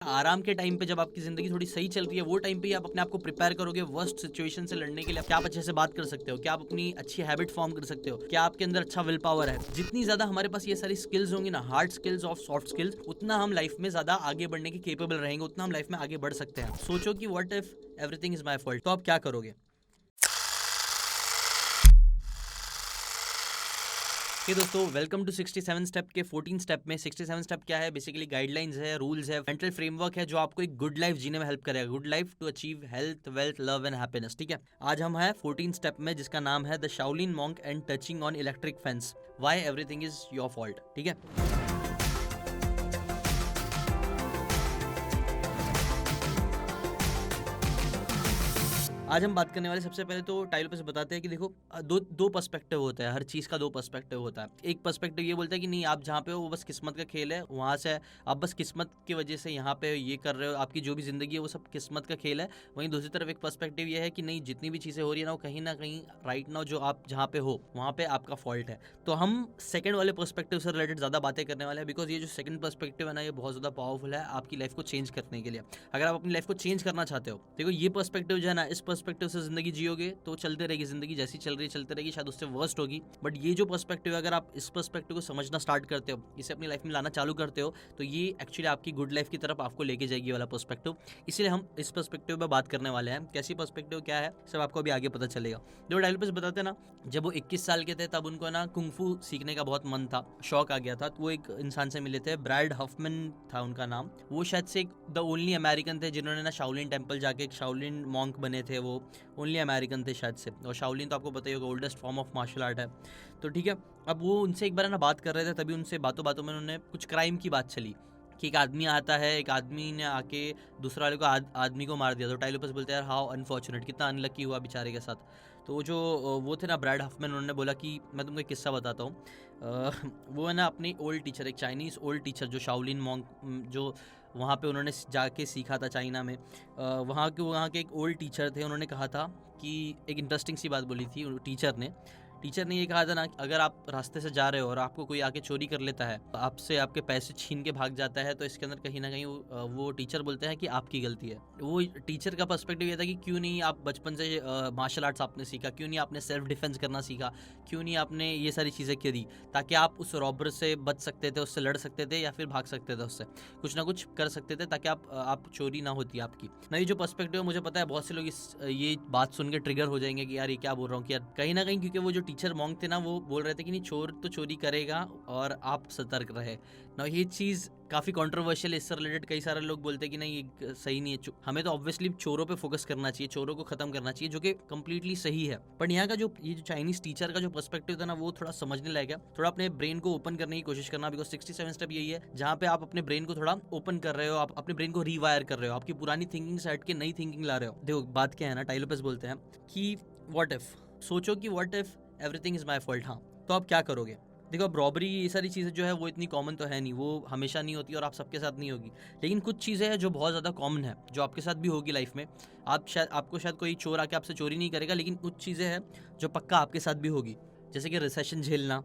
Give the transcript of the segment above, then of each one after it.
आराम के टाइम पे जब आपकी जिंदगी थोड़ी सही चल रही है वो टाइम पे ही आप अपने आप को प्रिपेयर करोगे वर्स्ट सिचुएशन से लड़ने के लिए। क्या आप अच्छे से बात कर सकते हो, क्या आप अपनी अच्छी हैबिट फॉर्म कर सकते हो, क्या आपके अंदर अच्छा विल पावर है। जितनी ज्यादा हमारे पास ये सारी स्किल्स होंगी ना, हार्ड स्किल्स और सॉफ्ट स्किल्स, उतना हम लाइफ में ज्यादा आगे बढ़ने के केपेबल रहेंगे, उतना हम लाइफ में आगे बढ़ सकते हैं। सोचो कि what if everything is my fault, तो आप क्या करोगे। दोस्तों वेलकम टू 67 स्टेप के 14 स्टेप में। 67 स्टेप क्या है, बेसिकली गाइडलाइंस है, रूल्स है, मेंटल फ्रेमवर्क है जो आपको एक गुड लाइफ जीने में हेल्प करेगा। Good life to achieve health, wealth, love and happiness. ठीक है, आज हम हैं 14 स्टेप में जिसका नाम है the Shaolin monk and touching on electric fence, why everything is your fault. ठीक है, आज हम बात करने वाले सबसे पहले तो टाइलो पे से बताते हैं कि देखो दो पर्सपेक्टिव होता है, हर चीज़ का दो पर्सपेक्टिव होता है। एक पर्सपेक्टिव ये बोलता है कि नहीं, आप जहाँ पे हो वो बस किस्मत का खेल है, वहाँ से आप बस किस्मत की वजह से यहाँ पे ये कर रहे हो, आपकी जो भी ज़िंदगी है वो सब किस्मत का खेल है। वहीं दूसरी तरफ एक पर्सपेक्टिव ये है कि नहीं, जितनी भी चीज़ें हो रही है ना वो कहीं ना कहीं राइट नाउ जो आप जहाँ पे हो वहाँ पे आपका फॉल्ट है। तो हम सेकंड वाले पर्सपेक्टिव से रिलेटेड ज़्यादा बातें करने वाले हैं, बिकॉज ये जो सेकंड पर्सपेक्टिव है ना ये बहुत ज़्यादा पावरफुल है आपकी लाइफ को चेंज करने के लिए। अगर आप अपनी लाइफ को चेंज करना चाहते हो, देखो ये पर्सपेक्टिव जो है ना, इस पर्सपेक्टिव से जिंदगी जियोगे तो चलते रहेगी जिंदगी, जैसी चल रही है चलते रहेगी, शायद उससे वर्स्ट होगी। बट ये जो पर्सपेक्टिव है, अगर आप इस पर्सपेक्टिव को समझना स्टार्ट करते हो, इसे अपनी लाइफ में लाना चालू करते हो, तो ये एक्चुअली आपकी गुड लाइफ की तरफ आपको लेके जाएगी वाला पर्सपेक्टिव। इसलिए हम इस पर्सपेक्टिव में बात करने वाले हैं। कैसी पर्सपेक्टिव क्या है सब आपको अभी आगे पता चलेगा। जो डायलोपस बताते हैं ना, जब वो 21 साल के थे तब उनको ना कुंफू सीखने का बहुत मन था, शौक आ गया था। तो वो एक इंसान से मिले थे, ब्रैड हफमैन था उनका नाम। वो शायद से द ओनली अमेरिकन थे जिन्होंने ना शाओलिन टेम्पल जाके एक शाओलिन मॉन्क बने थे। वो ओनली अमेरिकन थे शायद से, और शाओलिन तो आपको पता ही होगा oldest form of martial art है। तो ठीक है, अब वो उनसे एक बार ना बात कर रहे थे, तभी उनसे बातों बातों में उन्होंने कुछ क्राइम की बात चली कि एक आदमी आता है, एक आदमी ने आके दूसरे वाले को आदमी को मार दिया। तो टाइलोपस बोलते हैं यार हाउ अनफॉर्चुनेट, कितना अनलकी हुआ बेचारे के साथ। तो वो जो वो थे ना ब्रैड हफमैन, उन्होंने बोला कि मैं तुमको एक किस्सा बताता हूँ। वो है ना अपनी ओल्ड टीचर, एक चाइनीज़ ओल्ड टीचर जो शाओलिन मॉन्क जो वहाँ पे उन्होंने जाके सीखा था चाइना में, वहाँ के एक ओल्ड टीचर थे। उन्होंने कहा था कि एक इंटरेस्टिंग सी बात बोली थी टीचर ने ये कहा था ना, अगर आप रास्ते से जा रहे हो और आपको कोई आके चोरी कर लेता है, आपसे आपके पैसे छीन के भाग जाता है, तो इसके अंदर कहीं ना कहीं वो टीचर बोलते हैं कि आपकी गलती है। वो टीचर का पर्सपेक्टिव ये था कि क्यों नहीं आप बचपन से मार्शल आर्ट्स आपने सीखा, क्यों नहीं आपने सेल्फ डिफेंस करना सीखा, क्यों नहीं आपने ये सारी चीज़ें करी, ताकि आप उस रॉबर से बच सकते थे, उससे लड़ सकते थे, या फिर भाग सकते थे, उससे कुछ ना कुछ कर सकते थे, ताकि आप चोरी ना होती आपकी। नहीं, जो पर्सपेक्टिव मुझे पता है बहुत से लोग ये बात सुन के ट्रिगर हो जाएंगे कि यार ये क्या बोल रहा हूँ, कि यार कहीं ना कहीं क्योंकि वो जो टीचर मॉन्क थे ना वो बोल रहे थे कि नहीं, चोर तो चोरी करेगा और आप सतर्क रहे ना। ये चीज़ काफ़ी कंट्रोवर्शियल है, इससे रिलेटेड कई सारे लोग बोलते हैं कि नहीं ये सही नहीं है। हमें तो ऑब्वियसली चोरों पे फोकस करना चाहिए, चोरों को खत्म करना चाहिए, जो कि कंप्लीटली सही है। बट यहाँ का जो ये जो चाइनीज टीचर का जो पर्सपेक्टिव था ना वो थोड़ा समझने लायक है। थोड़ा अपने ब्रेन को ओपन करने की कोशिश करना, बिकॉज 67 स्टेप यही है जहाँ पे आप अपने ब्रेन को थोड़ा ओपन कर रहे हो, आप अपने ब्रेन को रीवायर कर रहे हो, आपकी पुरानी थिंकिंग से हट के नई थिंकिंग ला रहे हो। देखो बात क्या है ना, टाइलोपस बोलते हैं कि व्हाट इफ, सोचो कि what if everything is my fault, हाँ तो आप क्या करोगे। देखो अब रॉबरी ये सारी चीज़ें जो है वो इतनी कॉमन तो है नहीं, वो हमेशा नहीं होती और आप सबके साथ नहीं होगी। लेकिन कुछ चीज़ें हैं जो बहुत ज़्यादा कॉमन है, जो आपके साथ भी होगी लाइफ में। आपको शायद कोई चोर आके आपसे चोरी नहीं करेगा, लेकिन कुछ चीज़ें हैं जो पक्का आपके साथ भी होगी, जैसे कि रिसेशन झेलना,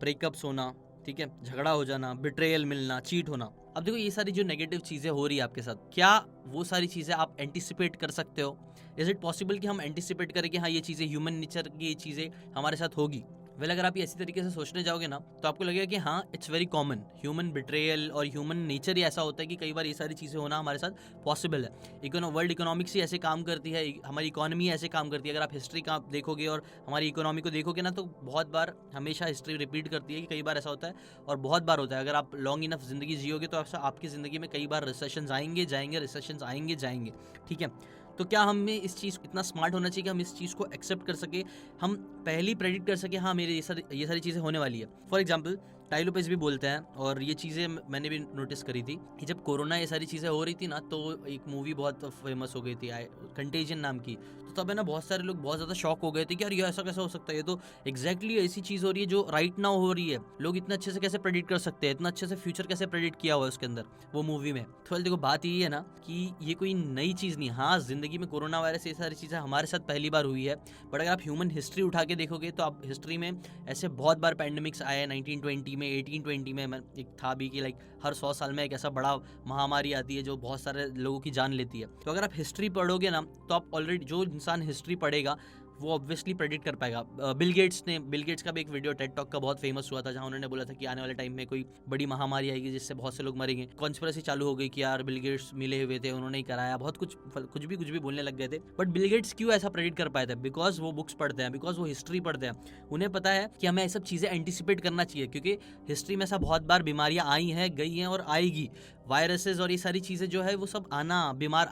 ब्रेकअप्स होना, ठीक है, झगड़ा हो जाना, बिट्रेयल मिलना, चीट होना। अब देखो ये सारी जो नेगेटिव चीज़ें हो रही है आपके साथ, क्या वो सारी चीज़ें आप एंटिसिपेट कर सकते हो? इज इट पॉसिबल कि हम एंटिसिपेट करें कि हाँ ये चीज़ें, ह्यूमन नेचर की ये चीज़ें हमारे साथ होगी? वेल अगर आप इसी तरीके से सोचने जाओगे ना तो आपको लगेगा कि हाँ it's very common, human betrayal और ह्यूमन नेचर ही ऐसा होता है कि कई बार ये सारी चीज़ें होना हमारे साथ पॉसिबल है। वर्ल्ड इकोनॉमिक्स ही ऐसे काम करती है, हमारी इकोनॉमी ऐसे काम करती है। अगर आप हिस्ट्री का देखोगे और हमारी इकोनॉमी को देखोगे ना तो बहुत बार हमेशा हिस्ट्री रिपीट करती है कि कई बार ऐसा होता है और बहुत बार होता है। अगर आप लॉन्ग इनफ जिंदगी जियोगे तो आपकी ज़िंदगी में कई बार रिसेशंस आएंगे जाएंगे, रिसेशंस आएंगे जाएंगे, ठीक है। तो क्या हमें इस चीज़ को इतना स्मार्ट होना चाहिए कि हम इस चीज़ को एक्सेप्ट कर सके, हम पहले ही प्रेडिक्ट कर सके हाँ मेरे ये सारी चीज़ें होने वाली है। फॉर एग्जाम्पल टाइलोपेस भी बोलते हैं, और ये चीज़ें मैंने भी नोटिस करी थी कि जब कोरोना ये सारी चीज़ें हो रही थी ना तो एक मूवी बहुत फेमस हो गई थी कंटेजियन नाम की। तो तब है ना बहुत सारे लोग बहुत ज़्यादा शॉक हो गए थे कि यार ये ऐसा कैसा हो सकता है, ये तो एग्जैक्टली ऐसी चीज़ हो रही है जो राइट नाउ हो रही है। लोग इतना अच्छे से कैसे प्रेडिक्ट कर सकते हैं, इतना अच्छे से फ्यूचर कैसे प्रेडिक्ट किया हुआ है उसके अंदर वो मूवी में। तो देखो बात यही है ना कि ये कोई नई चीज़ नहीं। हाँ जिंदगी में कोरोना वायरस ये सारी चीज़ें हमारे साथ पहली बार हुई है, बट अगर आप ह्यूमन हिस्ट्री उठा के देखोगे तो आप हिस्ट्री में ऐसे बहुत बार पैंडेमिक्स आए, 1920 में 1820 में एक था भी कि लाइक हर 100 साल में एक ऐसा बड़ा महामारी आती है जो बहुत सारे लोगों की जान लेती है। तो अगर आप हिस्ट्री पढ़ोगे ना तो आप ऑलरेडी, जो इंसान हिस्ट्री पढ़ेगा वो ऑब्वियसली प्रेडिक्ट कर पाएगा। बिल गेट्स का भी एक वीडियो टेड टॉक का बहुत फेमस हुआ था जहां उन्होंने बोला था कि आने वाले टाइम में कोई बड़ी महामारी आएगी जिससे बहुत से लोग मरेंगे। कॉन्स्पिरेसी चालू हो गई कि यार बिल गेट्स मिले हुए थे, उन्होंने ही कराया, बहुत कुछ भी बोलने लग गए थे। बट बिल गेट्स क्यों ऐसा प्रेडिक्ट कर पाए थे? बिकॉज वो बुक्स पढ़ते हैं, बिकॉज वो हिस्ट्री पढ़ते हैं। उन्हें पता है कि हमें ये सब चीजें एंटिसिपेट करना चाहिए, क्योंकि हिस्ट्री में ऐसा बहुत बार बीमारियां आई हैं, गई हैं और आएगी। वायरसेस और ये सारी चीजें जो है वो सब आना,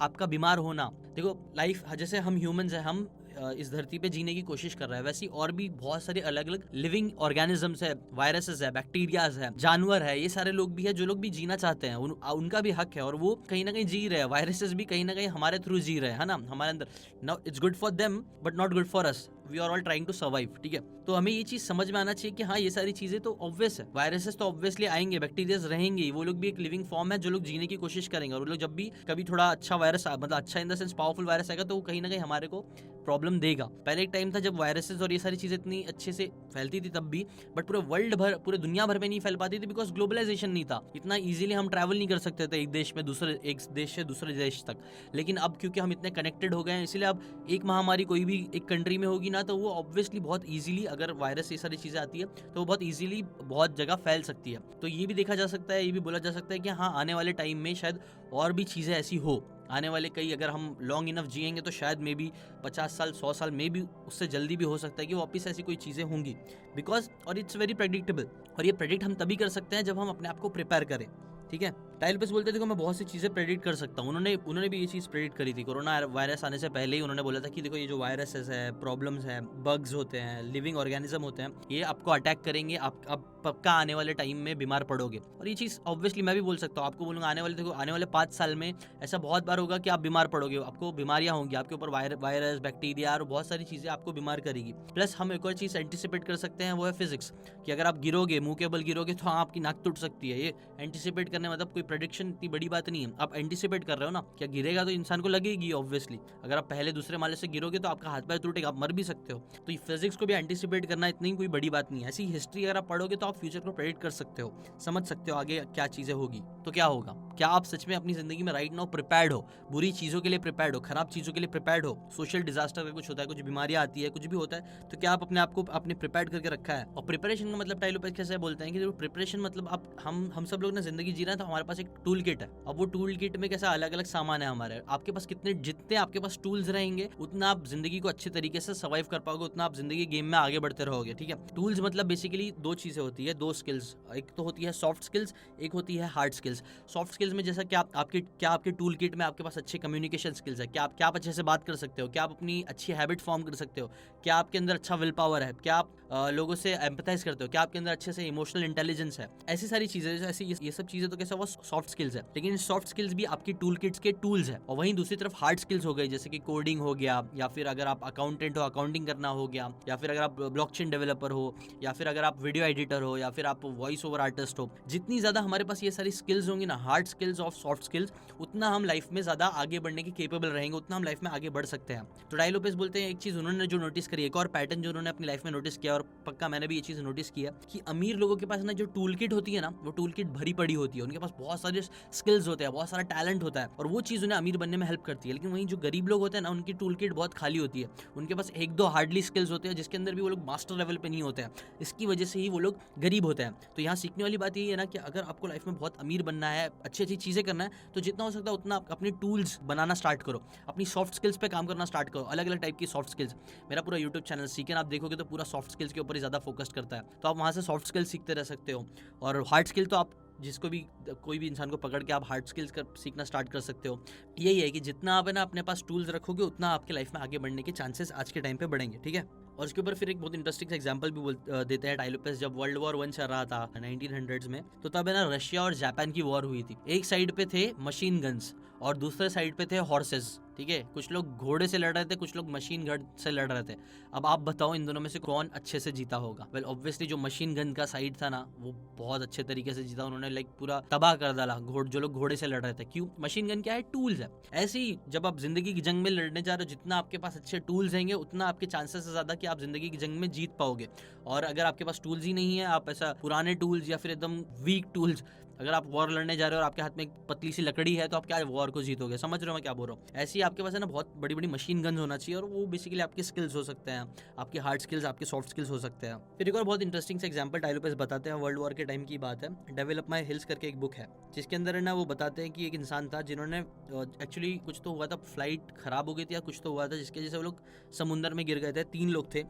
आपका बीमार होना। देखो लाइफ, जैसे हम ह्यूमंस हैं, हम इस धरती पे जीने की कोशिश कर रहा है, वैसे और भी बहुत सारे अलग अलग लिविंग ऑर्गेनिजम्स है, वायरसेस है, बैक्टीरियाज है, जानवर है, ये सारे लोग भी है जो लोग भी जीना चाहते हैं। उनका भी हक है और वो कहीं ना कहीं जी रहे हैं। वायरसेस भी कहीं ना कहीं हमारे थ्रू जी रहे हैं, है ना, हमारे अंदर। Now it's good for them but not good for us, we are all trying to survive. ठीक है, तो हमें ये चीज समझ में आना चाहिए कि हाँ ये सारी चीजें तो ऑब्वियस है। वायरसेस तो ऑब्वियसली आएंगे, बैक्टीरियाज रहेंगे, वो लोग भी एक लिविंग फॉर्म है जो लोग जीने की कोशिश करेंगे। और वो लोग जब भी कभी थोड़ा अच्छा वायरस, मतलब अच्छा in the sense powerful virus आएगा तो वो कहीं ना कहीं हमारे को प्रॉब्लम देगा। पहले एक टाइम था जब वायरसेस और ये सारी चीजें इतनी अच्छे से फैलती थी तब भी, बट पूरे वर्ल्ड भर, पूरे दुनिया भर में नहीं फैल पाती थी, बिकॉज ग्लोबलाइजेशन नहीं था। इतना इजीली हम ट्रैवल नहीं कर सकते थे एक देश से दूसरे देश तक। लेकिन अब क्योंकि हम इतने कनेक्टेड हो गए हैं, इसलिए अब एक महामारी कोई भी एक कंट्री में होगी ना तो वो ऑब्वियसली बहुत इजीली, अगर वायरस ये सारी चीजें आती है तो वो बहुत इजीली बहुत जगह फैल सकती है। तो ये भी देखा जा सकता है, ये भी बोला जा सकता है कि हाँ आने वाले टाइम में शायद और भी चीजें ऐसी हो। आने वाले कई, अगर हम लॉन्ग इनफ जिएंगे तो शायद मे बी 50 साल 100 साल में भी, उससे जल्दी भी हो सकता है कि वापस ऐसी कोई चीज़ें होंगी। बिकॉज और इट्स वेरी प्रेडिक्टेबल, और ये प्रेडिक्ट हम तभी कर सकते हैं जब हम अपने आप को प्रिपेयर करें। ठीक है, टाइल पेस बोलते थे कि मैं बहुत सी चीज़ें प्रेडिक्ट कर सकता हूँ। उन्होंने भी ये चीज़ प्रेडिक्ट करी थी। कोरोना वायरस आने से पहले ही उन्होंने बोला था कि देखो ये जो वायरसेस है, प्रॉब्लम्स हैं, बग्स होते हैं, लिविंग ऑर्गेनिज्म होते हैं, ये आपको अटैक करेंगे, आप पक्का आने वाले टाइम में बीमार पड़ोगे। और ये चीज़ ऑब्वियसली मैं भी बोल सकता हूँ, आपको बोलूँगा आने वाले 5 साल में ऐसा बहुत बार होगा कि आप बीमार पड़ोगे, आपको बीमारियाँ होंगी, आपके ऊपर वायरस, बैक्टीरिया और बहुत सारी चीज़ें आपको बीमार करेगी। प्लस हम एक और चीज़ एंटिसिपेट कर सकते हैं, वो है फिजिक्स, कि अगर आप गिरोगे, मुंह के बल गिरोगे तो आपकी नाक टूट सकती है। ये एंटिसिपेट करने मतलब कोई प्रेडिक्शन इतनी बड़ी बात नहीं है, आप एंटिसिपेट कर रहे हो ना, क्या गिरेगा तो इंसान को लगेगी ऑब्वियसली। अगर आप पहले दूसरे माले से गिरोगे तो आपका हाथ पैर टूटेगा, आप मर भी सकते हो। तो ये फिजिक्स को भी एंटिसिपेट करना इतनी कोई बड़ी बात नहीं है। ऐसी हिस्ट्री अगर आप पढ़ोगे तो आप फ्यूचर को प्रेडिक्ट कर सकते हो, समझ सकते हो आगे क्या चीजें होगी। तो क्या होगा, क्या आप सच में अपनी जिंदगी में राइट नाउ प्रिपेयर्ड हो, बुरी चीजों के लिए प्रिपेयर्ड हो, खराब चीजों के लिए प्रिपेयर्ड हो, सोशल डिजास्टर अगर कुछ होता है, कुछ बीमारियां आती है, कुछ भी होता है, तो क्या आप अपने आप को आपने प्रिपेयर्ड करके रखा है। और प्रिपरेशन का मतलब टाइलो पे कैसे बोलते हैं कि प्रिपरेशन मतलब आप हम सब लोग ना जिंदगी जी रहे हैं तो हमारे पास एक टूल किट है। अब वो टूल किट में कैसा अलग अलग सामान है हमारे, आपके पास जितने आपके पास टूल्स रहेंगे उतना आप जिंदगी को अच्छे तरीके से सर्वाइव कर पाओगे, उतना आप जिंदगी गेम में आगे बढ़ते रहोगे। ठीक है, टूल्स मतलब बेसिकली दो चीजें होती है, दो स्किल्स, एक तो होती है सॉफ्ट स्किल्स, एक होती है हार्ड स्किल्स। सॉफ्ट स्किल्स में जैसा कि आपके टूल किट में आपके पास अच्छे कम्युनिकेशन स्किल्स है, क्या आप अच्छे से बात कर सकते हो, क्या आप अपनी अच्छी हैबिट फॉर्म कर सकते हो, क्या आपके अंदर अच्छा विल पावर है, क्या आप लोगों से एम्पैथाइज करते हो, क्या आपके अंदर अच्छे से इमोशनल इंटेलिजेंस है। ऐसी सारी चीजें, ऐसी ये सब चीजें तो कैसा वो सॉफ्ट स्किल्स है। लेकिन सॉफ्ट स्किल्स भी आपकी टूल किट्स के टूल्स है। और वहीं दूसरी तरफ हार्ड स्किल्स हो गई, जैसे कि कोडिंग हो गया, या फिर अगर आप अकाउंटेंट हो अकाउंटिंग करना हो गया, या फिर अगर आप ब्लॉकचेन डेवलपर हो, या फिर अगर आप वीडियो एडिटर हो, या फिर आप वॉइस ओवर आर्टिस्ट हो। जितनी ज्यादा हमारे पास ये सारी स्किल्स होंगी ना, हार्ड स्किल्स और सॉफ्ट स्किल्स, उतना हम लाइफ में ज्यादा आगे बढ़ने के केपेबल रहेंगे, उतना हम लाइफ में आगे बढ़ सकते हैं। तो डाई लोपेस बोलते हैं एक चीज उन्होंने जो नोटिस करी, एक और पैटर्न जो उन्होंने अपनी लाइफ में नोटिस किया, और पक्का मैंने भी ये चीज नोटिस किया कि अमीर लोगों के पास ना जो टूल किट होती है ना, वो टूल किट भरी पड़ी होती है, उनके पास बहुत सारे स्किल्स होते हैं, बहुत सारा टैलेंट होता है, और वो चीज उन्हें अमीर बनने में हेल्प करती है। लेकिन वहीं जो गरीब लोग होते हैं ना, उनकी टूल किट बहुत खाली होती है, उनके पास एक दो हार्डली स्किल्स होते हैं, जिसके अंदर भी वो लोग मास्टर लेवल पे नहीं होते हैं। इसकी वजह से ही वो लोग गरीब होते हैं। तो यहाँ सीखने वाली बात यही है ना कि अगर आपको लाइफ में बहुत अमीर बनना है, अच्छी अच्छी चीजें करना है, तो जितना हो सकता है उतना अपने टूल्स बनाना स्टार्ट करो, अपनी सॉफ्ट स्किल्स पे काम करना स्टार्ट करो, अलग अलग टाइप की सॉफ्ट स्किल्स। मेरा पूरा यूट्यूब चैनल सीखन आप देखोगे तो पूरा सॉफ्ट स्किल्स के ऊपर ही ज्यादा फोकस करता है, तो आप वहाँ से सॉफ्ट स्किल्स सीखते रह सकते हो। और हार्ड स्किल तो आप जिसको भी, कोई भी इंसान को पकड़ के आप हार्ड स्किल्स सीखना स्टार्ट कर सकते हो। यही है कि जितना आप है ना अपने पास टूल्स रखोगे, उतना आपके लाइफ में आगे बढ़ने के चांसेस आज के टाइम पे बढ़ेंगे। ठीक है, और उसके ऊपर फिर एक बहुत इंटरेस्टिंग एग्जांपल भी देते हैं टाई लोपेस। जब वर्ल्ड वॉर 1 चल रहा था 1900s में, तो तब है ना रशिया और जापान की वॉर हुई थी। एक साइड पे थे मशीन गन्स और दूसरे साइड पे थे हॉर्सेस, ठीक है। कुछ लोग घोड़े से लड़ रहे थे, कुछ लोग मशीन गन से लड़ रहे थे। अब आप बताओ इन दोनों में से कौन अच्छे से जीता होगा? वेल ऑब्वियसली जो मशीन गन का साइड था ना, वो बहुत अच्छे तरीके से जीता। उन्होंने लाइक पूरा तबाह कर डाला जो लोग घोड़े से लड़ रहे थे। क्यों? मशीन गन क्या है? टूल्स है। ऐसे ही जब आप जिंदगी की जंग में लड़ने जा रहे हो, जितना आपके पास अच्छे टूल्स रहेंगे उतना आपके चांसेस है ज्यादा कि आप जिंदगी की जंग में जीत पाओगे। और अगर आपके पास टूल्स ही नहीं है, आप ऐसा पुराने टूल्स या फिर एकदम वीक टूल्स, अगर आप वॉर लड़ने जा रहे हो और आपके हाथ में एक पतली सी लकड़ी है, तो आप क्या वॉर को जीतोगे? समझ रहे हो मैं क्या बोल रहा हूँ? ऐसे ही आपके पास है ना बहुत बड़ी बड़ी मशीन गन्स होना चाहिए, और वो बेसिकली आपके स्किल्स हो सकते हैं, आपके हार्ड स्किल्स, आपके सॉफ्ट स्किल्स हो सकते हैं। फिर एक और बहुत इंटरेस्टिंग से एग्जांपल टाइलोपेस बताते हैं, वर्ल्ड वॉर के टाइम की बात है। डेवलप माई हिल्स करके एक बुक है, जिसके अंदर है ना वो बताते हैं कि एक इंसान था जिन्होंने एक्चुअली कुछ तो हुआ था, फ्लाइट खराब हो गई थी या कुछ तो हुआ था, जिसकी वजह से वो लोग समुंदर में गिर गए थे। 3 लोग थे,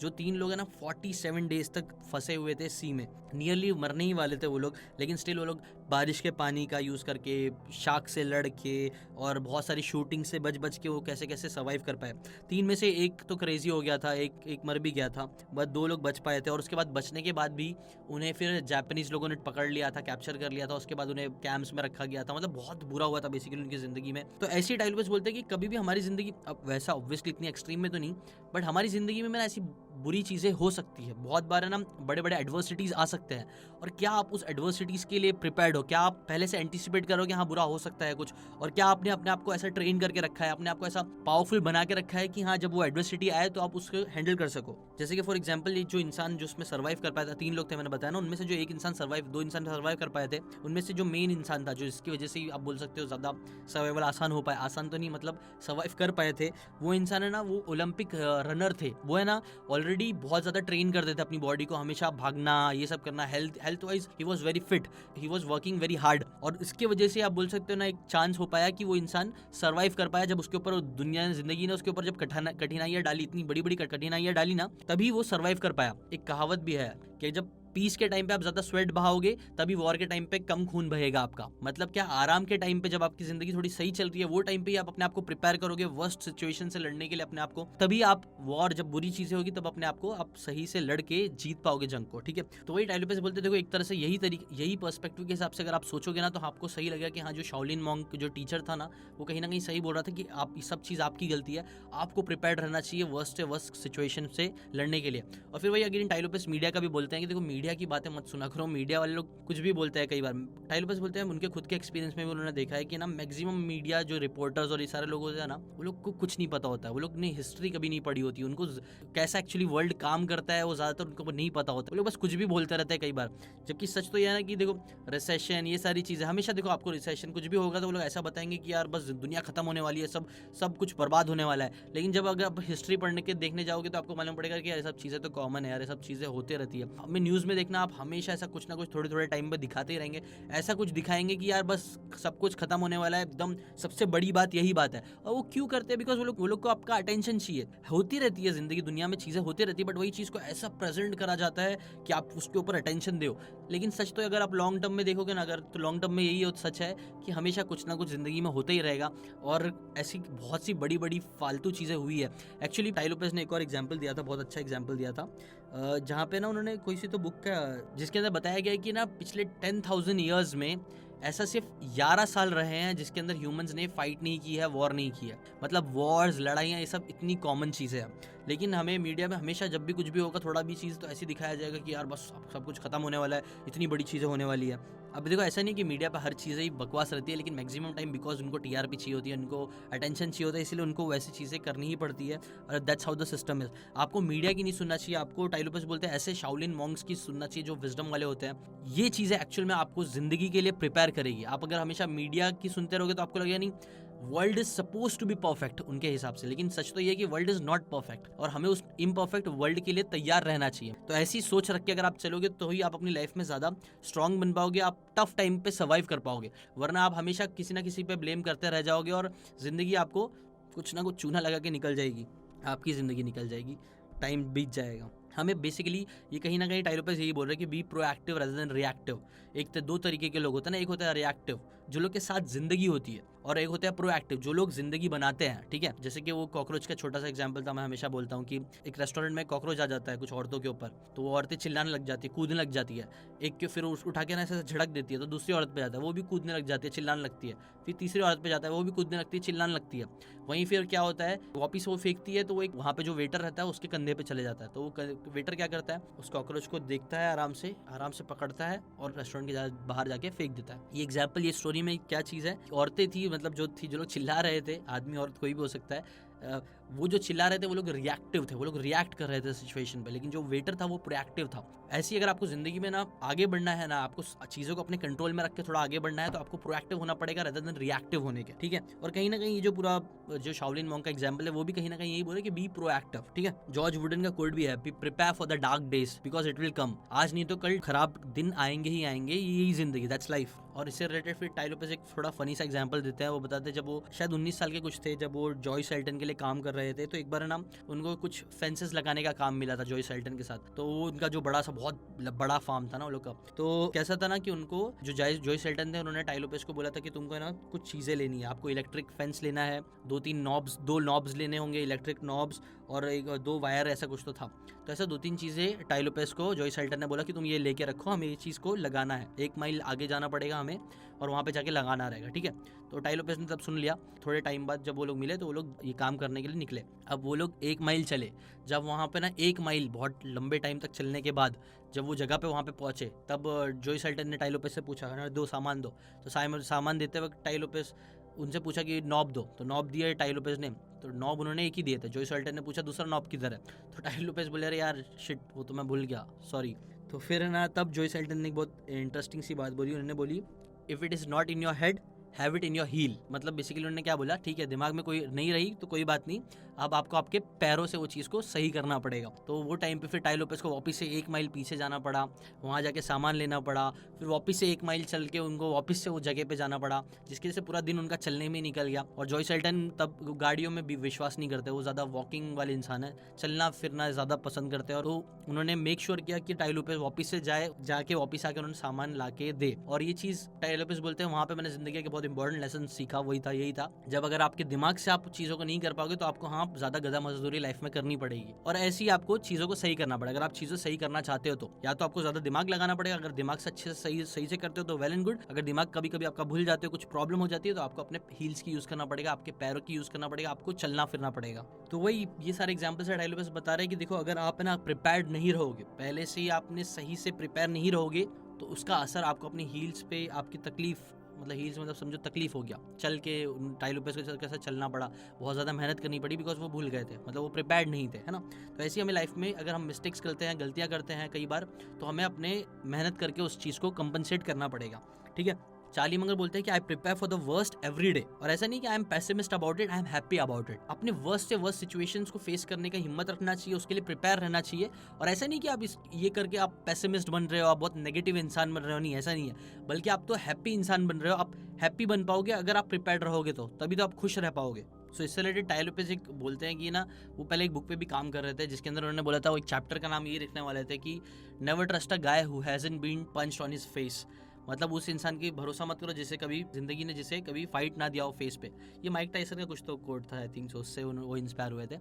जो 3 लोग है ना 47 डेज तक फंसे हुए थे सी में, नियरली मरने ही वाले थे वो लोग, लेकिन स्टिल वो लोग बारिश के पानी का यूज़ करके, शार्क से लड़ के और बहुत सारी शूटिंग से बच के वो कैसे कैसे सर्वाइव कर पाए। 3 में से एक तो क्रेजी हो गया था, एक मर भी गया था, बस 2 लोग बच पाए थे। और उसके बाद बचने के बाद भी उन्हें फिर जापानीज लोगों ने पकड़ लिया था, कैप्चर कर लिया था, उसके बाद उन्हें कैंप्स में रखा गया था। मतलब बहुत बुरा हुआ था बेसिकली उनकी ज़िंदगी में। तो ऐसी टाइलोपेस बोलते हैं कि कभी भी हमारी ज़िंदगी, अब वैसा ऑब्वियसली इतनी एक्सट्रीम में तो नहीं, बट हमारी ज़िंदगी में ऐसी बुरी चीज़ें हो सकती है। बहुत बार है ना बड़े बड़े एडवर्सिटीज़ आ सकते हैं, और क्या आप उस एडवर्सिटीज़ के लिए प्रिपेयर्ड हो? क्या आप पहले से एंटिसिपेट करो कि हाँ बुरा हो सकता है कुछ? और क्या आपने अपने आप को ऐसा ट्रेन करके रखा है, अपने आप को ऐसा पावरफुल बना के रखा है कि हाँ जब वो एडवर्सिटी आए तो आप उसको हैंडल कर सको? जैसे कि फॉर एग्जाम्पल, ये जो इंसान जो उसमें सर्वाइव कर पाया था, 3 लोग थे मैंने बताया ना, उनमें से जो एक इंसान सर्वाइव, 2 इंसान सर्वाइव कर पाए थे, उनमें से जो मेन इंसान था, जो इसकी वजह से आप बोल सकते हो ज़्यादा सर्वाइवल आसान हो पाया, आसान तो नहीं मतलब सर्वाइव कर पाए थे, वो इंसान है ना वो ओलंपिक रनर थे। वो है ना ऑलरेडी बहुत ज़्यादा ट्रेन करते थे अपनी बॉडी को, हमेशा भागना, ये सब करना, health wise he was very fit, he was working very hard. और इसके वजह से आप बोल सकते हो ना एक चांस हो पाया कि वो इंसान सर्वाइव कर पाया। जब उसके ऊपर दुनिया जिंदगी ने उसके ऊपर जब कठिनाइयां डाली, इतनी बड़ी बड़ी कठिनाइयां डाली ना, तभी वो सर्वाइव कर पाया। एक कहावत भी है कि जब पीस के टाइम पे आप ज्यादा स्वेट बहाओगे, तभी वॉर के टाइम पे कम खून बहेगा आपका। मतलब क्या, आराम के टाइम पे जब आपकी जिंदगी थोड़ी सही चल रही है, वो टाइम पे ही आप अपने आप को प्रिपेयर करोगे वर्स्ट सिचुएशन से लड़ने के लिए अपने आप को, तभी आप वॉर, जब बुरी चीजें होगी तब अपने आप को आप सही से लड़ के जीत पाओगे जंग को, ठीक है। तो वही टाइलोपेस बोलते देखो, एक तरह से यही पर्सपेक्टिव के हिसाब से अगर आप सोचोगे ना, तो आपको सही लगेगा कि हाँ जो शाओलिन मॉन्क जो टीचर था ना, वो कहीं ना कहीं सही बोल रहा था कि आप ये सब चीज आपकी गलती है, आपको प्रिपेयर्ड रहना चाहिए वर्स्ट से वर्स्ट सिचुएशन से लड़ने के लिए। और फिर वही अगेन टाइलोपेस मीडिया का भी बोलते हैं कि देखो मीडिया की बातें मत सुना करो, मीडिया वाले लोग कुछ भी बोलते हैं। कई बार टाइलोपेस बोलते हैं उनके खुद के एक्सपीरियंस में भी उन्होंने देखा है कि ना मैक्सिमम मीडिया जो रिपोर्टर्स और ये सारे लोग होते हैं ना, वो लोग को कुछ नहीं पता होता है, वो लोग ने हिस्ट्री कभी नहीं पढ़ी होती, उनको कैसा एक्चुअली वर्ल्ड काम करता है वो ज़्यादातर उनको नहीं पता होता, वो लोग बस कुछ भी बोलते रहते हैं कई बार। जबकि सच तो यह है ना कि देखो रिसेशन, ये सारी चीज़ें हमेशा, देखो आपको रिसेशन कुछ भी होगा तो वो लोग ऐसा बताएंगे कि यार बस दुनिया खत्म होने वाली है, सब कुछ बर्बाद होने वाला है। लेकिन जब अगर आप हिस्ट्री पढ़ने के देखने जाओगे तो आपको मालूम पड़ेगा कि यार सब चीज़ें तो कॉमन है, यार ये सब चीज़ें होती रहती है। हमें न्यूज़ में देखना, आप हमेशा ऐसा कुछ ना कुछ थोड़े थोड़े टाइम पे दिखाते ही रहेंगे, ऐसा कुछ दिखाएंगे कि यार बस सब कुछ खत्म होने वाला है, एकदम सबसे बड़ी बात यही बात है। और वो क्यों करते हैं? बिकॉज वो लोग को आपका अटेंशन चाहिए। होती रहती है जिंदगी, दुनिया में चीज़ें होती रहती है, बट वही चीज़ को ऐसा प्रेजेंट करा जाता है कि आप उसके ऊपर अटेंशन दो। लेकिन सच तो अगर आप लॉन्ग टर्म में देखोगे ना, अगर तो लॉन्ग टर्म में यही सच है कि हमेशा कुछ ना कुछ जिंदगी में होता ही रहेगा, और ऐसी बहुत सी बड़ी बड़ी फालतू चीज़ें हुई है। एक्चुअली टाइलोपेस ने एक और एग्जाम्पल दिया था, बहुत अच्छा एग्जाम्पल दिया था, जहाँ पे ना उन्होंने कोई सी तो बुक का, जिसके अंदर बताया गया है कि ना पिछले 10,000 ईयर्स में ऐसा सिर्फ 11 साल रहे हैं जिसके अंदर ह्यूमंस ने फाइट नहीं की है, वॉर नहीं की है। मतलब वॉर्स, लड़ाइयाँ, ये सब इतनी कॉमन चीज़ें हैं। लेकिन हमें मीडिया में हमेशा जब भी कुछ भी होगा, थोड़ा भी चीज़ तो ऐसी दिखाया जाएगा कि यार बस सब कुछ खत्म होने वाला है, इतनी बड़ी चीज़ें होने वाली है। अब देखो ऐसा नहीं कि मीडिया पर हर चीज़ें ही बकवास रहती है, लेकिन मैक्सिमम टाइम बिकॉज उनको टीआरपी चाहिए होती है, उनको अटेंशन चाहिए होता है, इसलिए उनको वैसी चीज़ें करनी ही पड़ती है। और that's how the system is. आपको मीडिया की नहीं सुनना चाहिए, आपको टाइलोपेस बोलते हैं ऐसे शाओलिन मॉन्क्स की सुनना चाहिए जो विजडम वाले होते हैं। ये चीज़ें एक्चुअल में आपको जिंदगी के लिए प्रिपेयर करेगी। आप अगर हमेशा मीडिया की सुनते रहोगे तो आपको लगेगा नहीं world is suppose to be perfect उनके हिसाब से, लेकिन सच तो ये है कि वर्ल्ड इज नॉट परफेक्ट, और हमें उस इम्परफेक्ट वर्ल्ड के लिए तैयार रहना चाहिए। तो ऐसी सोच रख के अगर आप चलोगे तो ही आप अपनी लाइफ में ज़्यादा स्ट्रांग बन पाओगे, आप टफ टाइम पे सर्वाइव कर पाओगे। वरना आप हमेशा किसी ना किसी पे ब्लेम करते रह जाओगे और ज़िंदगी आपको कुछ ना कुछ चूना लगा के निकल जाएगी, आपकी ज़िंदगी निकल जाएगी, टाइम बीत जाएगा। हमें बेसिकली ये कहीं ना कहीं टाइलोपेस यही बोल रहे हैं कि be proactive rather than reactive. एक तो 2 तरीके के लोग होते हैं ना, एक होता है रिएक्टिव, जो लोग के साथ जिंदगी होती है, और एक होता है प्रोएक्टिव, जो लोग जिंदगी बनाते हैं, ठीक है। जैसे कि वो कॉकरोच का छोटा सा एग्जांपल था, मैं हमेशा बोलता हूँ कि एक रेस्टोरेंट में कॉकरोच आ जाता है कुछ औरतों के ऊपर, तो वो औरतें चिल्लाने लग जाती है, कूदने लग जाती है, एक के फिर उठा के ना ऐसे झड़क देती है, तो दूसरी औरत पे जाता है, वो भी कूदने लग जाती है, चिल्लाने लगती है, फिर तीसरी औरत पे जाता है, वो भी कूदने लगती है, चिल्लाने लगती है। वहीं फिर क्या होता है, वापिस वो फेंकती है, तो वो एक वहाँ पे जो वेटर रहता है उसके कंधे पे चले जाता है, तो वो वेटर क्या करता है, उस कॉकरोच को देखता है, आराम से पकड़ता है और रेस्टोरेंट के बाहर जाके फेंक देता है। ये एग्जाम्पल, ये स्टोरी में क्या चीज़ है, औरतें थी, मतलब जो लोग चिल्ला रहे थे, आदमी औरत कोई भी हो सकता है, वो जो चिल्ला रहे थे वो लोग रिएक्टिव थे, वो लोग रिएक्ट कर रहे थे सिचुएशन पे, लेकिन जो वेटर था वो प्रोएक्टिव था। ऐसे ही अगर आपको जिंदगी में ना आगे बढ़ना है ना, आपको चीज़ों को अपने कंट्रोल में रख के थोड़ा आगे बढ़ना है, तो आपको प्रोएक्टिव होना पड़ेगा रेदर देन रिएक्टिव होने के, ठीक है। और कहीं ना कहीं ये जो पूरा जो शाओलिन मॉन्क का एग्जाम्पल है, वो भी कहीं ना कहीं यही बोले कि बी प्रोएक्टिव, ठीक है। जॉर्ज वुडन का कोट भी है, prepare for the dark days because it will come, आज नहीं तो कल खराब दिन आएंगे ही आएंगे, यही जिंदगी, दैट्स लाइफ। और इससे रिलेटेड फिर टाई लोपेज एक थोड़ा फनी सा एग्जांपल देते हैं, वो बताते हैं जब वो शायद 19 साल के कुछ थे, जब वो जॉय सेल्टन के लिए काम कर रहे थे, तो एक बार ना उनको कुछ फेंसेस लगाने का काम मिला था जॉय सेल्टन के साथ। तो वो उनका जो बड़ा सा बहुत बड़ा फार्म था ना वो लोग का, तो कैसा था ना कि उनको जो जॉय सेल्टन थे, उन्होंने टाई लोपेज को बोला था कि तुमको ना कुछ चीजें लेनी है, आपको इलेक्ट्रिक फेंस लेना है, दो नॉब्स लेने होंगे, इलेक्ट्रिक नॉब्स, और एक 2 वायर, ऐसा कुछ तो था। तो ऐसा 2-3 चीज़ें टाई लोपेज को जॉय सेल्टन ने बोला कि तुम ये लेके रखो, हमें ये चीज़ को लगाना है, 1 माइल आगे जाना पड़ेगा हमें और वहाँ पे जाके लगाना रहेगा, ठीक है। तो टाई लोपेज ने तब सुन लिया। थोड़े टाइम बाद जब वो लोग मिले तो वो लोग ये काम करने के लिए निकले। अब वो लोग 1 माइल चले, जब वहाँ पे ना 1 माइल बहुत लंबे टाइम तक चलने के बाद जब वो जगह पे वहाँ पे पहुँचे, तब जॉय सेल्टन ने टाई लोपेज से पूछा, दो सामान दो। तो सामान देते वक्त टाई लोपेज उनसे पूछा कि नॉब दो, तो नॉब दिया टाई लोपेज ने, तो नॉब उन्होंने एक ही दिए थे। जॉय सेल्टन ने पूछा दूसरा नॉब किधर है, तो टाई लोपेज बोले अरे यार शिट, वो तो मैं भूल गया, सॉरी। तो फिर ना तब जॉय सेल्टन ने एक बहुत इंटरेस्टिंग सी बात बोली, उन्होंने बोली if it is not in your head have it in your heel. मतलब बेसिकली उन्होंने क्या बोला, ठीक है दिमाग में कोई नहीं रही तो कोई बात नहीं, अब आपको आपके पैरों से वो चीज़ को सही करना पड़ेगा। तो वो टाइम पे फिर टाई लोपेज को वापस से 1 माइल पीछे जाना पड़ा, वहाँ जाके सामान लेना पड़ा, फिर वापस से 1 माइल चल के उनको वापस से वो जगह पे जाना पड़ा, जिसकी वजह से पूरा दिन उनका चलने में निकल गया। और जॉय सेल्टन तब गाड़ियों में भी विश्वास नहीं करते, वो ज़्यादा वॉकिंग वाले इंसान है, चलना फिरना ज़्यादा पसंद करते हैं। और वो उन्होंने मेक श्योर किया कि टाई लोपेज वापस से जाके वापस आके उन्होंने सामान ला के दे। और ये चीज़ टाई लोपेज बोलते हैं वहाँ पे मैंने जिंदगी के बहुत इंपॉर्टेंट लेसन सीखा, यही था जब अगर आपके दिमाग से आप चीज़ों को नहीं कर पाओगे तो आपको हाँ ज़्यादा गधा मजदूरी लाइफ में करनी पड़ेगी। और ऐसे ही आपको चीज़ों को सही करना पड़ेगा। अगर आप चीज़ें सही करना चाहते हो तो या तो आपको ज़्यादा दिमाग लगाना पड़ेगा, अगर दिमाग से अच्छे से सही से करते हो तो वेल एंड गुड। अगर दिमाग कभी कभी आपका भूल जाते हो, कुछ प्रॉब्लम हो जाती है, तो आपको अपने हील्स की यूज़ करना पड़ेगा, आपके पैरों की यूज़ करना पड़ेगा, आपको चलना फिरना पड़ेगा। तो वही ये सारे एग्जाम्पल्स टाई लोपेज बता रहे हैं कि देखो अगर आप ना प्रिपेयर्ड नहीं रहोगे, पहले से ही आपने सही से प्रिपेयर नहीं रहोगे, तो उसका असर आपको अपनी हील्स पे, आपकी तकलीफ, मतलब हील्स मतलब समझो तकलीफ हो गया, चल के टाई लोपेज के साथ कैसे चलना पड़ा, बहुत ज़्यादा मेहनत करनी पड़ी बिकॉज वो भूल गए थे, मतलब वो प्रिपेयर्ड नहीं थे, है ना। तो ऐसे हमें लाइफ में अगर हम मिस्टेक्स करते हैं, गलतियाँ करते हैं कई बार, तो हमें अपने मेहनत करके उस चीज़ को कंपनसेट करना पड़ेगा, ठीक है। चार्ली मंगर बोलते हैं कि I prepare for the worst every day. और ऐसा नहीं कि I am pessimist about it, I am happy about it. अपने वर्स्ट से वर्स्ट सिचुएशंस को फेस करने का हिम्मत रखना चाहिए, उसके लिए प्रिपेयर रहना चाहिए। और ऐसा नहीं कि आप ये करके आप पेसिमिस्ट बन रहे हो, आप बहुत नेगेटिव इंसान बन रहे हो, नहीं ऐसा नहीं है, बल्कि आप तो हैप्पी इंसान बन रहे हो। आप हैप्पी बन पाओगे अगर आप प्रिपेयर्ड रहोगे, तो तभी तो आप खुश रह पाओगे। सो इससे रिलेटेड टाई लोपेज एक बोलते हैं कि ना वो पहले एक बुक पे भी काम कर रहे थे, जिसके अंदर उन्होंने बोला था, वो एक चैप्टर का नाम ये लिखने वाले थे कि never trust a guy who hasn't been punched on his face. मतलब उस इंसान की भरोसा मत करो जिसे कभी जिंदगी ने जिसे कभी फाइट ना दिया हो फेस पे। ये माइक टाइसन का कुछ तो कोट था, आई थिंक सो, उससे वो इंस्पायर हुए थे।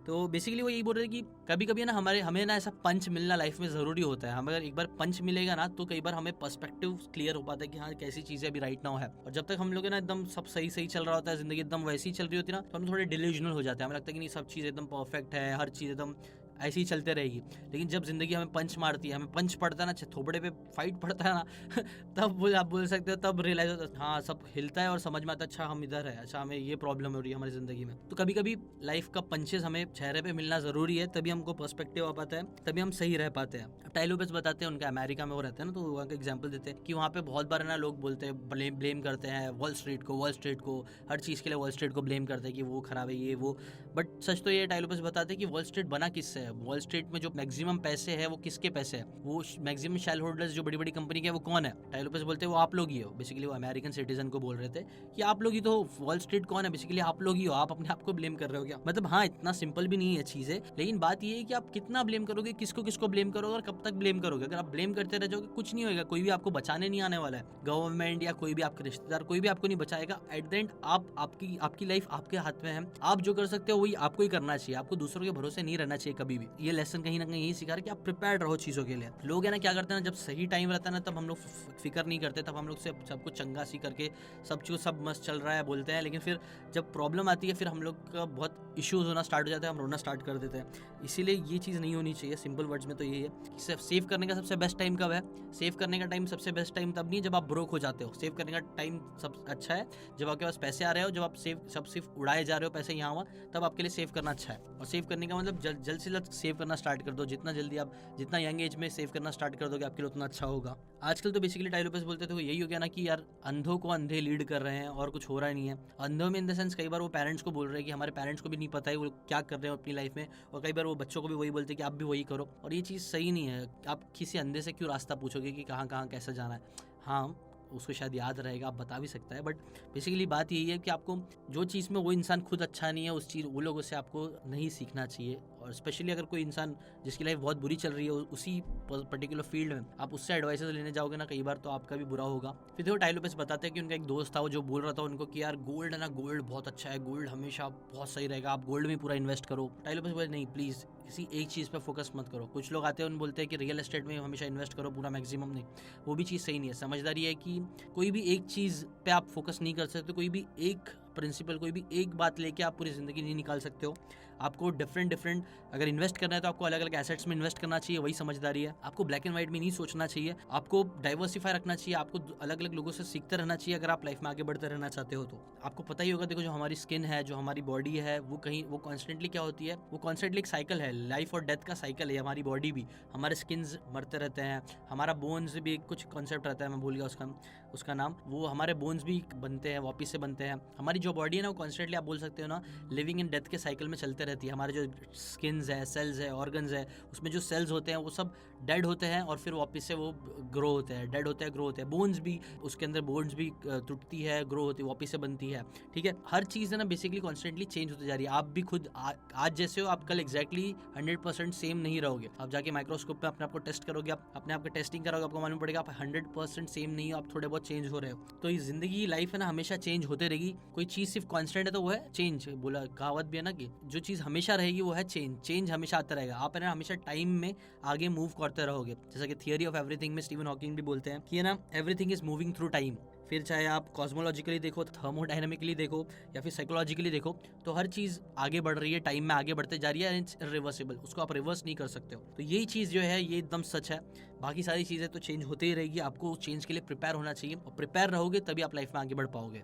तो बेसिकली वो यही बोल रहे थे कि कभी कभी ना हमें ना ऐसा पंच मिलना लाइफ में ज़रूरी होता है। हमें अगर एक बार पंच मिलेगा ना, तो कई बार हमें पर्सपेक्टिव क्लियर हो पाता है कि हाँ कैसी चीज़ें अभी राइट नाउ है। और जब तक हम लोग ना एकदम सब सही चल रहा होता है, जिंदगी एकदम वैसी ही चल रही होती है ना, तो हम थोड़े डिल्यूजनल हो जाते हैं, हमें लगता है कि नहीं सब चीज़ एकदम परफेक्ट है, हर चीज़ एकदम ऐसे ही चलते रहेगी। लेकिन जब जिंदगी हमें पंच मारती है, हमें पंच पड़ता है ना, थोबड़े पे फाइट पड़ता है ना तब आप बोल सकते हो, तब रियलाइज होता है हाँ सब हिलता है और समझ में आता है अच्छा हम इधर है, अच्छा हमें ये प्रॉब्लम हो रही है हमारी जिंदगी में। तो कभी कभी लाइफ का पंचेस हमें चेहरे पे मिलना जरूरी है, तभी हमको पर्सपेक्टिव आ पाता है, तभी हम सही रह पाते हैं। टाई लोपेज बताते हैं, उनका अमेरिका में वो रहते हैं ना, तो वहाँ का एग्जाम्पल देते हैं कि वहाँ पे बहुत बार ना लोग बोलते हैं, ब्लेम करते हैं वॉल स्ट्रीट को, हर चीज़ के लिए वॉल स्ट्रीट को ब्लेम करते हैं कि वो खराब है ये वो। बट सच तो ये टाई लोपेज बताते हैं कि वॉल स्ट्रीट बना किससे है, वॉल स्ट्रीट में जो मैक्सिमम पैसे है वो किसके पैसे है, वो मैक्सिमम शेयर होल्डर्स जो बड़ी बड़ी कंपनी के वो कौन है? टाई लोपेस बोलते हैं वो आप लोग ही हो। बेसिकली वो अमेरिकन सिटीजन को बोल रहे थे कि आप लोग ही तो, वॉल स्ट्रीट कौन है? बेसिकली आप लोग ही हो। आप अपने आप को ब्लेम कर रहे हो क्या? मतलब हाँ, इतना सिंपल भी नहीं है चीजें, लेकिन बात ये है कि आप कितना ब्लेम करोगे, किसको किसको ब्लेम करोगे और कब तक ब्लेम करोगे। अगर आप ब्लेम करते रह जाओगे कुछ नहीं होगा, कोई भी आपको बचाने नहीं आने वाला है। गवर्नमेंट या कोई भी आपके रिश्तेदार कोई भी आपको नहीं बचाएगा। एट द एंड आपकी लाइफ आपके हाथ में है। आप जो कर सकते हो वही आपको ही करना चाहिए। आपको दूसरों के भरोसे नहीं रहना चाहिए कभी भी। ये लेसन कहीं ना कहीं यही सिखा रहा है कि आप प्रिपेयर्ड रहो चीजों के लिए। लोग है ना क्या करते हैं ना, जब सही टाइम रहता है ना तब हम लोग फिक्र नहीं करते, तब हम लोग से सब कुछ चंगा सी करके सब मस्त चल रहा है बोलते हैं, लेकिन फिर जब प्रॉब्लम आती है फिर हम लोग का बहुत इश्यूज होना स्टार्ट हो जाता है, हम रोना स्टार्ट कर देते हैं। इसीलिए ये चीज़ नहीं होनी चाहिए। सिंपल वर्ड्स में तो यही है कि सेव करने का सबसे बेस्ट टाइम कब है? सेव करने का टाइम सबसे बेस्ट टाइम तब नहीं जब आप ब्रोक हो जाते हो। सेव करने का टाइम सब अच्छा है जब आपके पास पैसे आ रहे हो, जब आप सब सिर्फ उड़ाए जा रहे हो पैसे यहाँ हुआ, तब आपके लिए सेव करना अच्छा है। और सेव करने का मतलब जल्द से जल्द सेव करना स्टार्ट कर दो। जितना जल्दी आप जितना यंग एज में सेव करना स्टार्ट कर दोगे आपके लिए उतना अच्छा होगा। आजकल तो बेसिकली टाई लोपेस बोलते थे यही हो गया ना कि यार अंधों को अंधे लीड कर रहे हैं और कुछ हो रहा ही नहीं है। अंधों में इन द सेंस कई बार वो पेरेंट्स को बोल रहे हैं कि हमारे पेरेंट्स को भी नहीं पता है वो क्या कर रहे हैं अपनी लाइफ में, और कई बार वो बच्चों को भी वही बोलते हैं कि आप भी वही करो। और ये चीज़ सही नहीं है। आप किसी अंधे से क्यों रास्ता पूछोगे कि कहाँ कहाँ कैसे जाना है? हाँ, उसको शायद याद रहेगा, आप बता भी सकता है, बट बेसिकली बात यही है कि आपको जो चीज़ में वो इंसान खुद अच्छा नहीं है उस चीज़ वो लोगों से आपको नहीं सीखना चाहिए। और स्पेशली अगर कोई इंसान जिसकी लाइफ बहुत बुरी चल रही है उसी पर्टिकुलर फील्ड में आप उससे एडवाइसेस लेने जाओगे ना कई बार तो आपका भी बुरा होगा। फिर देखो टाई लोपेस बताते हैं कि उनका एक दोस्त था वो जो बोल रहा था उनको कि यार गोल्ड है ना, गोल्ड बहुत अच्छा है, गोल्ड हमेशा बहुत सही रहेगा, आप गोल्ड में पूरा इन्वेस्ट करो। टाई लोपेस बोले नहीं प्लीज़ किसी एक चीज़ पे फोकस मत करो। कुछ लोग आते हैं उन बोलते हैं कि रियल एस्टेट में हमेशा इन्वेस्ट करो पूरा मैक्सिमम, नहीं, वो भी चीज़ सही नहीं है। समझदारी है कि कोई भी एक चीज़ पे आप फोकस नहीं कर सकते, कोई भी एक प्रिंसिपल कोई भी एक बात लेके आप पूरी ज़िंदगी नहीं निकाल सकते हो। आपको डिफरेंट अगर इन्वेस्ट करना है तो आपको अलग अलग एसेट्स में इन्वेस्ट करना चाहिए, वही समझदारी है। आपको ब्लैक एंड व्हाइट में नहीं सोचना चाहिए, आपको डाइवर्सिफाई रखना चाहिए, आपको अलग अलग लोगों से सीखते रहना चाहिए अगर आप लाइफ में आगे बढ़ते रहना चाहते हो तो। आपको पता ही होगा देखो जो हमारी स्किन है, जो हमारी बॉडी है, वो कॉन्स्टेंटली क्या होती है, वो कॉन्स्टेंटली एक साइकिल है, लाइफ और डेथ का साइकिल है। हमारी बॉडी भी, हमारे स्किन्स मरते रहते हैं, हमारा बोन्स भी कुछ कॉन्सेप्ट रहता है, मैं भूल गया उसका नाम, वो हमारे बोन्स भी बनते हैं, वापस से बनते हैं। हमारी जो बॉडी है ना वो कॉन्स्टेंटली आप बोल सकते हो ना लिविंग इन डेथ के साइकिल में चलते रहती है। हमारे जो स्किन्स है, सेल्स है, ऑर्गन्स है, उसमें जो सेल्स होते हैं वो सब डेड होते हैं और फिर वापस से वो ग्रो होते हैं, डेड होते हैं, ग्रो होते हैं। बोन्स भी, उसके अंदर बोन्स भी टूटती है, ग्रो होती है, वापस से बनती है, ठीक है। हर चीज़ है ना बेसिकली कॉन्स्टेंटली चेंज होती जा रही है। आप भी खुद आज जैसे हो आप कल एग्जैक्टली 100% सेम नहीं रहोगे। आप जाके माइक्रोस्कोप पे अपने आप को टेस्ट करोगे, आप अपने आप को टेस्टिंग करोगे, आपको मालूम पड़ेगा आप 100% सेम नहीं हो, आप थोड़े बहुत चेंज हो रहे हो। तो ये जिंदगी लाइफ है ना हमेशा चेंज होते रहेगी। कोई चीज़ सिर्फ कांस्टेंट है तो वो है चेंज। बोला कहावत भी है ना कि जो चीज़ हमेशा रहेगी वो है चेंज हमेशा आता रहेगा। आप है ना हमेशा टाइम में आगे मूव करते रहोगे। जैसा कि थियरी ऑफ एवरीथिंग में स्टीवन हॉकिंग भी बोलते हैं कि है ना everything is moving through time. फिर चाहे आप कॉस्मोलॉजिकली देखो, थर्मोडायनेमिकली देखो या फिर साइकोलॉजिकली देखो, तो हर चीज़ आगे बढ़ रही है, टाइम में आगे बढ़ते जा रही है, इट्स इरिवर्सिबल, उसको आप रिवर्स नहीं कर सकते हो। तो यही चीज़ जो है ये एकदम सच है। बाकी सारी चीज़ें तो चेंज होती ही रहेगी, आपको चेंज के लिए प्रिपेयर होना चाहिए और प्रिपेयर रहोगे तभी आप लाइफ में आगे बढ़ पाओगे।